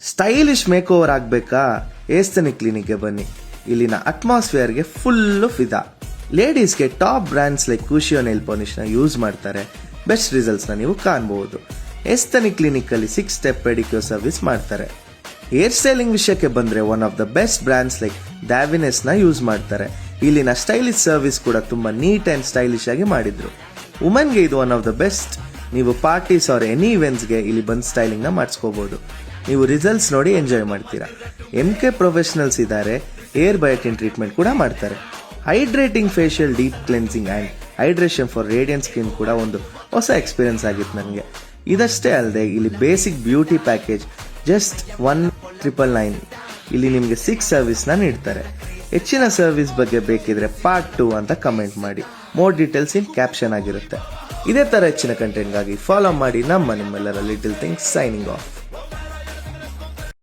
Stylish make over ಆಗಬೇಕಾ? Aesthenic ಕ್ಲಿನಿಕ್ಗೆ ಬನ್ನಿ. ಇಲ್ಲಿನ ಅಟ್ಮಾಸ್ಫಿಯರ್ಗೆ ಫುಲ್ಲು ಫಿದಾ. ಲೇಡೀಸ್ಗೆ ಟಾಪ್ ಬ್ರ್ಯಾಂಡ್ಸ್ ಲೈಕ್ ಕುಶಿಯೋ ನೈಲ್ ಪಾಲಿಶ್ನ ಯೂಸ್ ಮಾಡ್ತಾರೆ. ಬೆಸ್ಟ್ ರಿಸಲ್ಟ್ಸ್ನ ನೀವು ಕಾಣಬಹುದು. ಏಸ್ಥೆನಿಕ್ ಕ್ಲಿನಿಕಲ್ಲಿ 6 ಸ್ಟೆಪ್ ಪೆಡಿಕ್ಯೂರ್ ಸರ್ವಿಸ್ ಮಾಡ್ತಾರೆ. ಹೇರ್ ಸ್ಟೈಲಿಂಗ್ ವಿಷಯಕ್ಕೆ ಬಂದರೆ one of the best brands like ಡ್ಯಾವಿನೆಸ್ನ ಯೂಸ್ ಮಾಡ್ತಾರೆ. ಇಲ್ಲಿನ ಸ್ಟೈಲಿಶ್ ಸರ್ವಿಸ್ ಕೂಡ ತುಂಬ ನೀಟ್ ಆ್ಯಂಡ್ ಸ್ಟೈಲಿಶ್ ಆಗಿ ಮಾಡಿದ್ರು. ವುಮೆನ್ಗೆ ಇದು ಒನ್ ಆಫ್ ದ ಬೆಸ್ಟ್. ನೀವು ಪಾರ್ಟೀಸ್ ಆರ್ ಎನಿ ಇವೆಂಟ್ಸ್ಗೆ ಇಲ್ಲಿ ಬಂದು ಸ್ಟೈಲಿಂಗ್ನ ಮಾಡಿಸ್ಕೋಬಹುದು. ನೀವು ರಿಸಲ್ಟ್ಸ್ ನೋಡಿ ಎಂಜಾಯ್ ಮಾಡ್ತೀರಾ. MK ಪ್ರೊಫೆಷನಲ್ಸ್ ಇದ್ದಾರೆ. ಏರ್ ಬಯೋಟಿನ್ ಟ್ರೀಟ್ಮೆಂಟ್ ಕೂಡ ಮಾಡ್ತಾರೆ. Hydrating facial deep cleansing and hydration for radiant skin ಕೂಡ ಒಂದು ಹೊಸ ಎಕ್ಸ್ಪೀರಿಯನ್ಸ್ ಆಗಿತ್ತು ನನಗೆ. ಇದಷ್ಟೇ ಅಲ್ಲದೆ ಇಲ್ಲಿ ಬೇಸಿಕ್ ಬ್ಯೂಟಿ ಪ್ಯಾಕೇಜ್ ಜಸ್ಟ್ 1,999. ಇಲ್ಲಿ ನಿಮಗೆ 6 ಸರ್ವಿಸ್ನ ನೀಡ್ತಾರೆ. ಹೆಚ್ಚಿನ ಸರ್ವಿಸ್ ಬಗ್ಗೆ ಬೇಕಿದ್ರೆ ಪಾರ್ಟ್ 2 ಅಂತ ಕಮೆಂಟ್ ಮಾಡಿ. ಮೋರ್ ಡೀಟೇಲ್ಸ್ ಇನ್ ಕ್ಯಾಪ್ಷನ್ ಆಗಿರುತ್ತೆ. ಇದೇ ಥರ ಹೆಚ್ಚಿನ ಕಂಟೆಂಟ್ಗಾಗಿ ಫಾಲೋ ಮಾಡಿ. ನಿಮ್ಮೆಲ್ಲರ ಲಿಟಲ್ ಥಿಂಗ್ಸ್ ಸೈನಿಂಗ್ ಆಫ್.